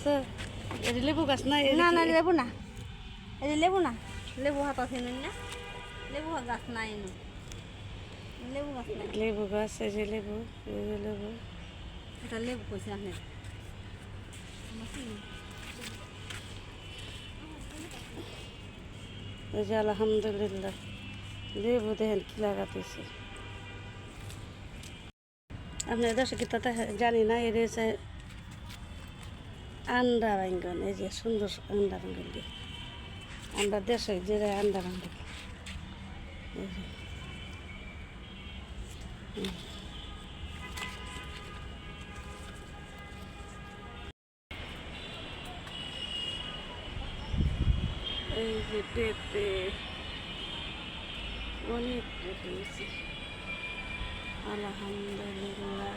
আছে এটি লেবু গাছ না না না লেবু না এই লেবু না লেবু হাত আছে না লেবু গাছ নাই লেবু গাছ নাই লেবু গাছ এই যে লেবু এটা লেবু কইছে আপনি এই যে আলহামদুলিল্লাহ লেবু দেখেন কি লাগাতেছে আপনার দেশে কি তাতে জানি না এর হচ্ছে আন্ডা বাঙ্গন এই যে সুন্দর আন্ডা বাঙ্গন দিয়ে আমরা দেশে যে আন্ডা বাঙ্গন এই যে এই যে পেঁপে অনেক পেঁপে হয়েছে আলহামদুলিল্লাহ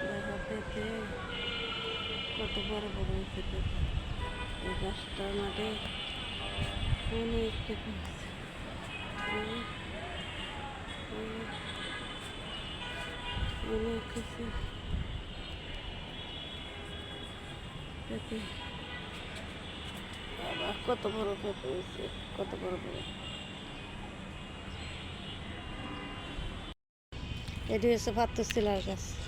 দেখো পেঁপে কত বড় বড় হয়েছে পেঁপে এই গাছটার মাঠে অনেক পেঁপে হয়েছে অনেক হয়েছে পেঁপে আবার কত বড় পেঁপে হয়েছে কত বড় বড় এটি হচ্ছে ভাত শিলার গাছ